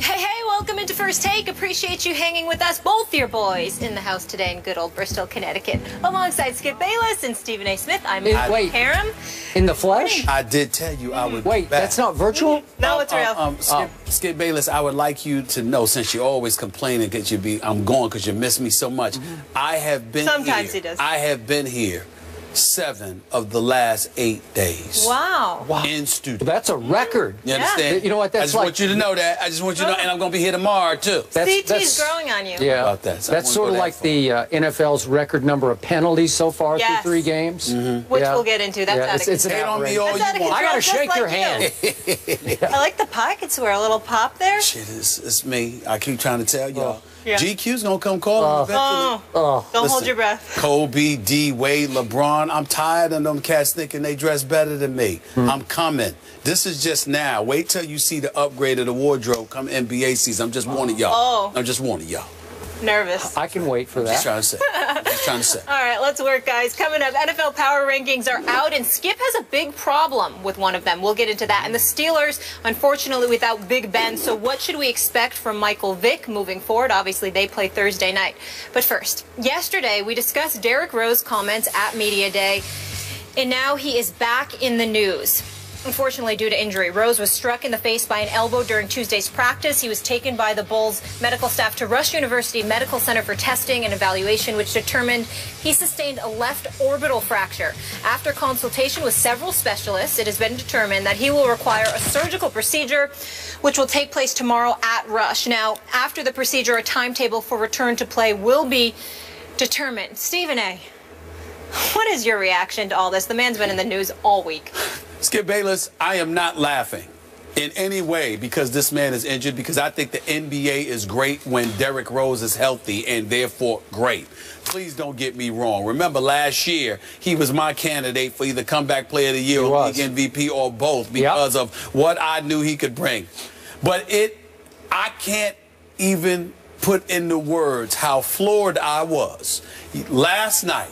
Hey, hey, welcome into First Take. Appreciate you hanging with us, both your boys, in the house today in good old Bristol, Connecticut. Alongside Skip Bayless and Stephen A. Smith, I'm Karam. In the flesh? I did tell you I would Wait, that's not virtual? No, it's real. Skip Bayless, I would like you to know, since you're always complaining that I'm going because you miss me so much. I have been Sometimes here. he does. I have been here 7 of the last 8 days. Wow. In studio. That's a record. You understand? You know what that's I just like? want you to know that. I just want you to know, and I'm going to be here tomorrow, too. CT's growing on you. Yeah. About that. So that's sort of like the NFL's record number of penalties so far through 3 games. Which we'll get into. That's out of control. Hate on me all you want. I got to shake your hand. I like the pockets where a little pop there. Shit, it's me. I keep trying to tell y'all. Yeah. GQ's going to come call me eventually. Don't hold your breath. Kobe, D, Wade, LeBron. I'm tired of them cats thinking they dress better than me. I'm coming. This is just now. Wait till you see the upgrade of the wardrobe come NBA season. I'm just warning y'all. I'm just warning y'all. Nervous. I can wait for that. Just trying to say. Just trying to say. All right, let's work, guys. Coming up, NFL power rankings are out, and Skip has a big problem with one of them. We'll get into that. And the Steelers, unfortunately, without Big Ben. So what should we expect from Michael Vick moving forward? Obviously, they play Thursday night. But first, yesterday, we discussed Derrick Rose's comments at Media Day, and now he is back in the news. Unfortunately, due to injury, Rose was struck in the face by an elbow during Tuesday's practice. He was taken by the Bulls medical staff to Rush University Medical Center for testing and evaluation, which determined he sustained a left orbital fracture. After consultation with several specialists, it has been determined that he will require a surgical procedure, which will take place tomorrow at Rush. Now, after the procedure, a timetable for return to play will be determined. Stephen A., what is your reaction to all this? The man's been in the news all week. Skip Bayless, I am not laughing in any way because this man is injured, because I think the NBA is great when Derrick Rose is healthy and therefore great. Please don't get me wrong. Remember last year, he was my candidate for either comeback player of the year or league MVP or both because of what I knew he could bring. But I can't even put into words how floored I was last night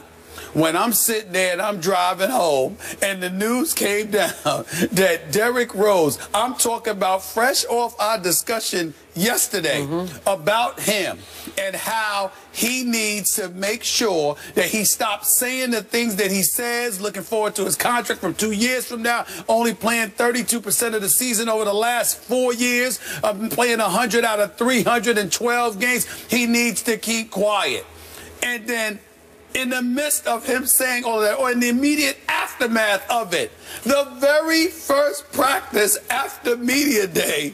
when I'm sitting there and I'm driving home and the news came down that Derrick Rose, I'm talking about fresh off our discussion yesterday about him and how he needs to make sure that he stops saying the things that he says, looking forward to his contract from 2 years from now, only playing 32% of the season over the last 4 years, playing 100 out of 312 games. He needs to keep quiet. And then in the midst of him saying all of that, or in the immediate aftermath of it, the very first practice after Media Day,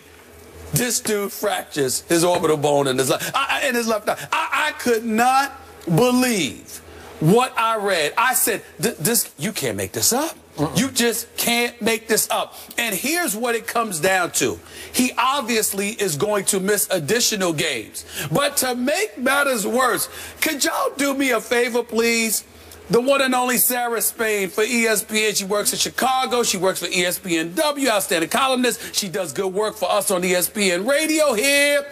this dude fractures his orbital bone in his left eye. I could not believe what I read. I said, you can't make this up. You just can't make this up. And here's what it comes down to. He obviously is going to miss additional games. But to make matters worse, could y'all do me a favor, please? The one and only Sarah Spain for ESPN. She works in Chicago. She works for ESPNW, outstanding columnist. She does good work for us on ESPN Radio here.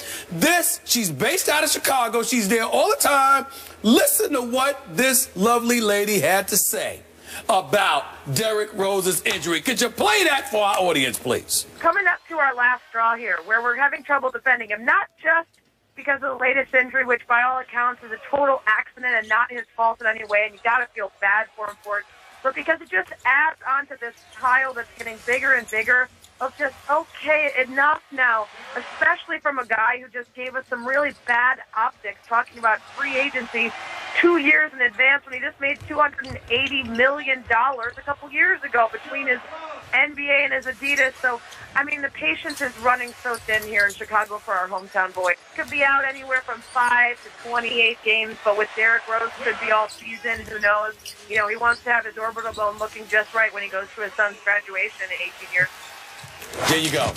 She's based out of Chicago. She's there all the time. Listen to what this lovely lady had to say about Derrick Rose's injury. Could you play that for our audience, please? Coming up to our last straw here, where we're having trouble defending him, not just because of the latest injury, which by all accounts is a total accident and not his fault in any way, and you got to feel bad for him for it, but because it just adds on to this pile that's getting bigger and bigger of just, okay, enough now, especially from a guy who just gave us some really bad optics, talking about free agency 2 years in advance when he just made $280 million a couple years ago between his NBA and his Adidas. So, I mean, the patience is running so thin here in Chicago for our hometown boy. Could be out anywhere from 5 to 28 games, but with Derrick Rose, could be all season. Who knows? You know, he wants to have his orbital bone looking just right when he goes to his son's graduation in 18 years. There you go.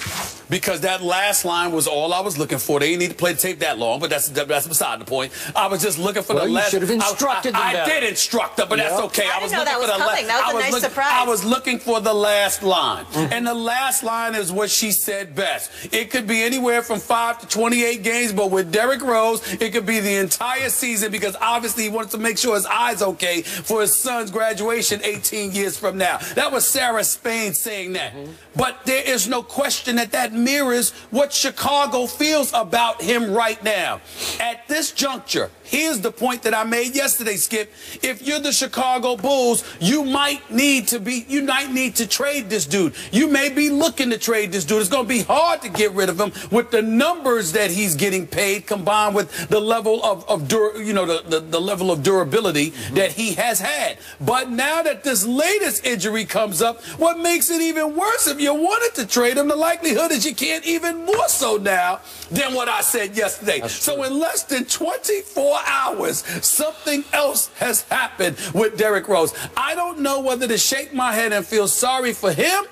Because that last line was all I was looking for. They didn't need to play the tape that long, but that's beside the point. I was just looking for the last. You should have instructed them better. I did instruct them, but that's okay. I didn't know that was coming. That was a nice surprise. I was looking for the last line. And the last line is what she said best. It could be anywhere from 5 to 28 games, but with Derrick Rose, it could be the entire season because obviously he wants to make sure his eye's okay for his son's graduation 18 years from now. That was Sarah Spain saying that. But there is there's no question that that mirrors what Chicago feels about him right now. At this juncture, here's the point that I made yesterday, Skip. If you're the Chicago Bulls, you might need to trade this dude. You may be looking to trade this dude. It's going to be hard to get rid of him with the numbers that he's getting paid, combined with the level of the level of durability that he has had. But now that this latest injury comes up, what makes it even worse, if you wanted to trade him, the likelihood is you can't, even more so now than what I said yesterday. So in less than 24 hours, something else has happened with Derrick Rose. I don't know whether to shake my head and feel sorry for him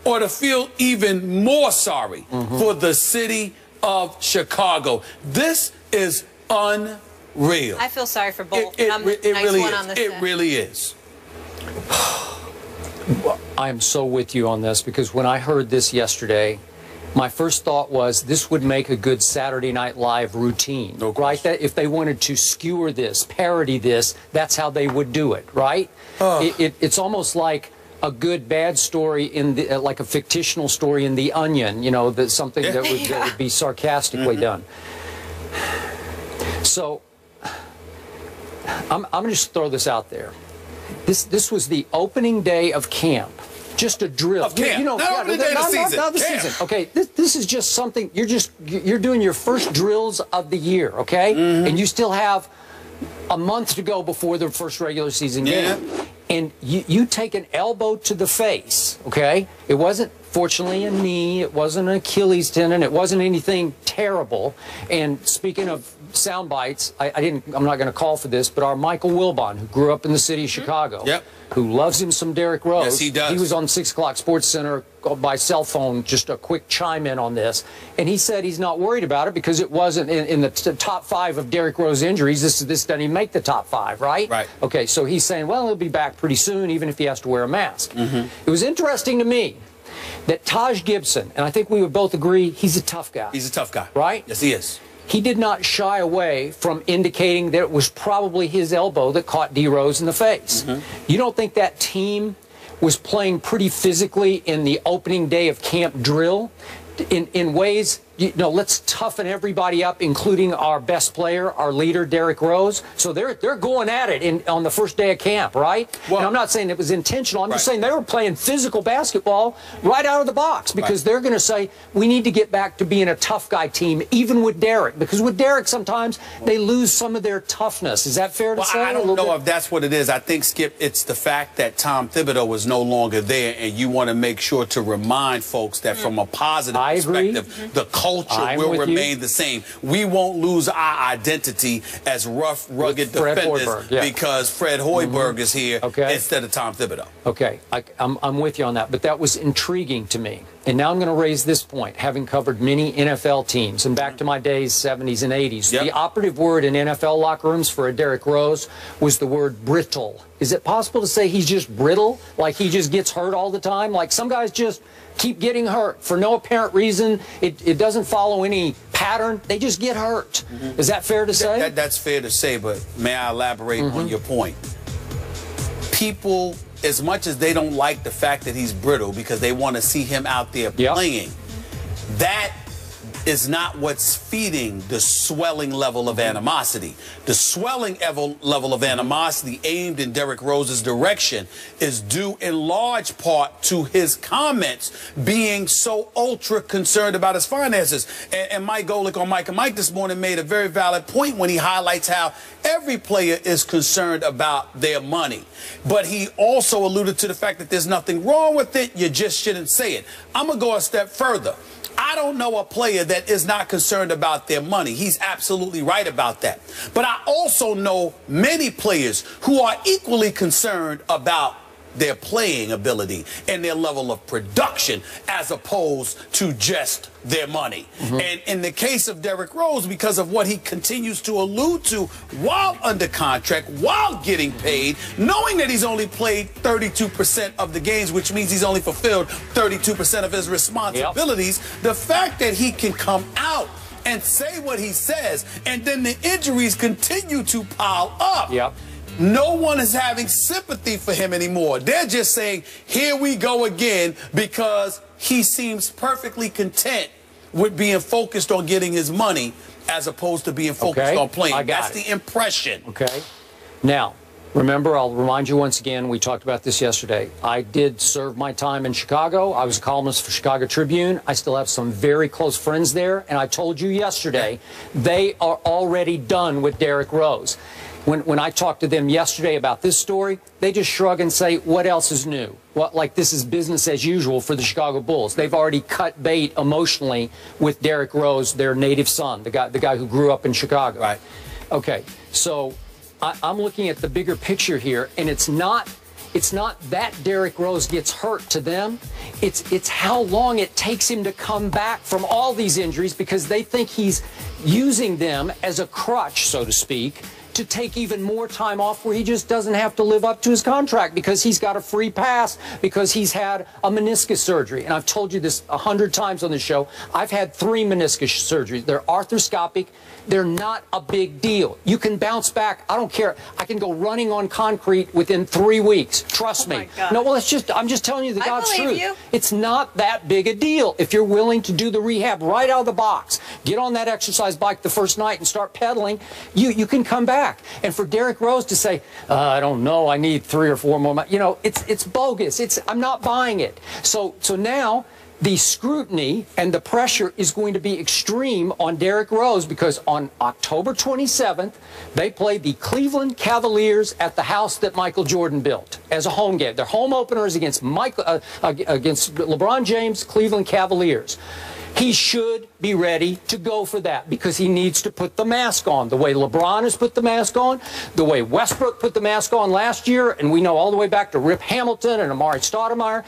or to feel even more sorry for the city of Chicago. This is unreal. I feel sorry for both. It really is. I am so with you on this, because when I heard this yesterday, my first thought was this would make a good Saturday Night Live routine, right? That if they wanted to skewer this, parody this, that's how they would do it, right? It's almost like a good bad story in the like a fictional story in The Onion, you know, that something that would be sarcastically done. So I'm going to just throw this out there. This was the opening day of camp. Just a drill. Of camp. Not the season. Okay, this is just something. You're doing your first drills of the year. Okay, and you still have a month to go before the first regular season game. And you take an elbow to the face. Okay, it wasn't fortunately a knee. It wasn't an Achilles tendon. It wasn't anything terrible. And speaking of sound bites, I'm not going to call for this, but our Michael Wilbon, who grew up in the city of Chicago, who loves him some Derrick Rose. Yes, he does. He was on 6 o'clock Sports Center by cell phone, just a quick chime in on this. And he said he's not worried about it because it wasn't in the top 5 of Derrick Rose injuries. This doesn't even make the top 5, right? Right. Okay, so he's saying, well, he'll be back pretty soon, even if he has to wear a mask. It was interesting to me that Taj Gibson, and I think we would both agree, he's a tough guy. He's a tough guy. Right? Yes, he is. He did not shy away from indicating that it was probably his elbow that caught D. Rose in the face. You don't think that team was playing pretty physically in the opening day of camp drill in ways, you know, let's toughen everybody up, including our best player, our leader, Derrick Rose. So they're going at it on the first day of camp, right? Well, and I'm not saying it was intentional. I'm just saying they were playing physical basketball right out of the box, because they're going to say, we need to get back to being a tough guy team, even with Derrick. Because with Derrick, sometimes they lose some of their toughness. Is that fair to say? I don't know if that's what it is. I think, Skip, it's the fact that Tom Thibodeau was no longer there, and you want to make sure to remind folks that from a positive perspective, the culture will remain the same. We won't lose our identity as rough, rugged defenders because Fred Hoiberg is here instead of Tom Thibodeau. Okay, I'm with you on that, but that was intriguing to me. And now I'm going to raise this point, having covered many NFL teams, and back to my days, 70s and 80s. The operative word in NFL locker rooms for a Derrick Rose was the word brittle. Is it possible to say he's just brittle? Like he just gets hurt all the time? Like some guys just keep getting hurt for no apparent reason. It doesn't follow any pattern. They just get hurt. Is that fair to say? That's fair to say, but may I elaborate on your point? People, as much as they don't like the fact that he's brittle because they want to see him out there playing, that is not what's feeding the swelling level of animosity. The swelling level of animosity aimed in Derrick Rose's direction is due in large part to his comments being so ultra concerned about his finances. And Mike Golick on Mike and Mike this morning made a very valid point when he highlights how every player is concerned about their money. But he also alluded to the fact that there's nothing wrong with it, you just shouldn't say it. I'm going to go a step further. I don't know a player that is not concerned about their money. He's absolutely right about that. But I also know many players who are equally concerned about their playing ability and their level of production as opposed to just their money. And in the case of Derrick Rose, because of what he continues to allude to while under contract, while getting paid, knowing that he's only played 32% of the games, which means he's only fulfilled 32% of his responsibilities, the fact that he can come out and say what he says and then the injuries continue to pile up, No one is having sympathy for him anymore. They're just saying, here we go again, because he seems perfectly content with being focused on getting his money as opposed to being focused on playing. That's the impression. Okay. Now, remember, I'll remind you once again, we talked about this yesterday. I did serve my time in Chicago. I was a columnist for Chicago Tribune. I still have some very close friends there. And I told you yesterday, they are already done with Derrick Rose. When I talked to them yesterday about this story, they just shrug and say, what else is new? Like this is business as usual for the Chicago Bulls. They've already cut bait emotionally with Derrick Rose, their native son, the guy who grew up in Chicago. Right. Okay, so I'm looking at the bigger picture here, and it's not that Derrick Rose gets hurt to them. It's how long it takes him to come back from all these injuries, because they think he's using them as a crutch, so to speak, to take even more time off where he just doesn't have to live up to his contract because he's got a free pass because he's had a meniscus surgery. And I've told you this 100 times on the show. I've had 3 meniscus surgeries. They're arthroscopic. They're not a big deal. You can bounce back. I don't care. I can go running on concrete within 3 weeks. Trust me. No, well, I'm just telling you the God's truth. You. It's not that big a deal if you're willing to do the rehab right out of the box. Get on that exercise bike the first night and start pedaling. You can come back. And for Derrick Rose to say, I don't know, I need 3 or 4 more months, you know, it's bogus. I'm not buying it. So now the scrutiny and the pressure is going to be extreme on Derrick Rose, because on October 27th, they play the Cleveland Cavaliers at the house that Michael Jordan built as a home game. Their home opener is against against LeBron James' Cleveland Cavaliers. He should be ready to go for that, because he needs to put the mask on the way LeBron has put the mask on, the way Westbrook put the mask on last year, and we know all the way back to Rip Hamilton and Amari Stoudemire.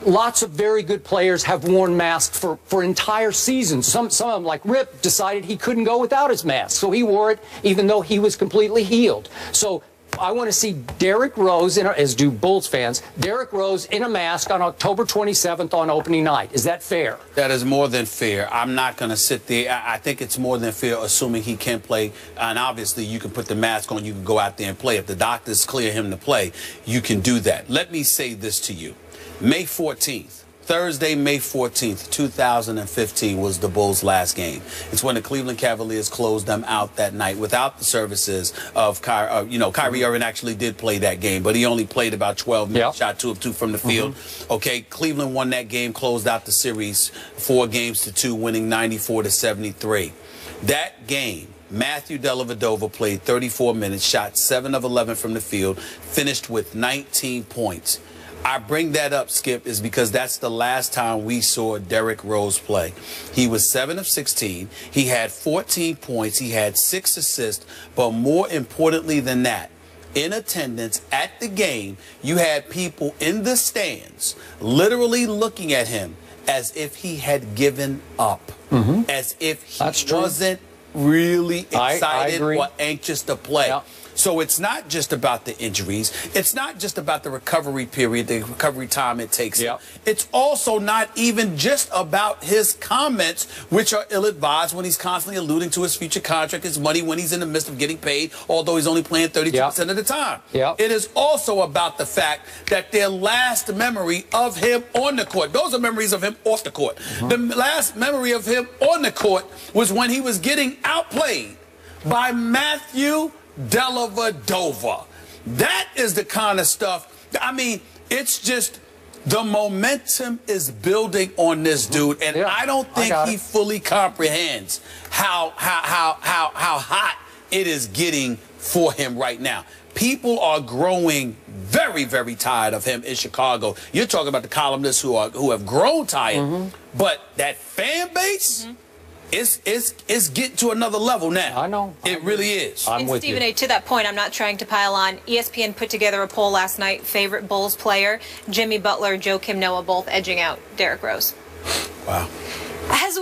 Lots of very good players have worn masks for entire seasons. Some of them, like Rip, decided he couldn't go without his mask, so he wore it even though he was completely healed. So I want to see Derrick Rose, as do Bulls fans, Derrick Rose in a mask on October 27th on opening night. Is that fair? That is more than fair. I'm not going to sit there. I think it's more than fair, assuming he can play. And obviously, you can put the mask on. You can go out there and play. If the doctors clear him to play, you can do that. Let me say this to you. May 14th. Thursday, May 14th, 2015 was the Bulls' last game. It's when the Cleveland Cavaliers closed them out that night without the services of Kyrie Irving actually did play that game, but he only played about 12 minutes, shot 2 of 2 from the field. Okay, Cleveland won that game, closed out the series 4-2, winning 94-73. That game, Matthew Dellavedova played 34 minutes, shot 7 of 11 from the field, finished with 19 points. I bring that up, Skip, is because that's the last time we saw Derrick Rose play. He was 7 of 16. He had 14 points. He had 6 assists. But more importantly than that, in attendance at the game, you had people in the stands literally looking at him as if he had given up, as if he wasn't really excited or anxious to play. So it's not just about the injuries. It's not just about the recovery period, the recovery time it takes. It's also not even just about his comments, which are ill-advised when he's constantly alluding to his future contract, his money when he's in the midst of getting paid, although he's only playing 32% of the time. It is also about the fact that their last memory of him on the court, those are memories of him off the court. The last memory of him on the court was when he was getting outplayed by Matthew Dellavedova. That is the kind of stuff. I mean, it's just the momentum is building on this dude, and I don't think he fully comprehends how hot it is getting for him right now. People are growing very, very tired of him in Chicago. You're talking about the columnists who have grown tired, but that fan base. It's getting to another level now. I know. It really is. And Stephen A., to that point, I'm not trying to pile on. ESPN put together a poll last night. Favorite Bulls player, Jimmy Butler, Joakim Noah, both edging out Derrick Rose. Wow. As we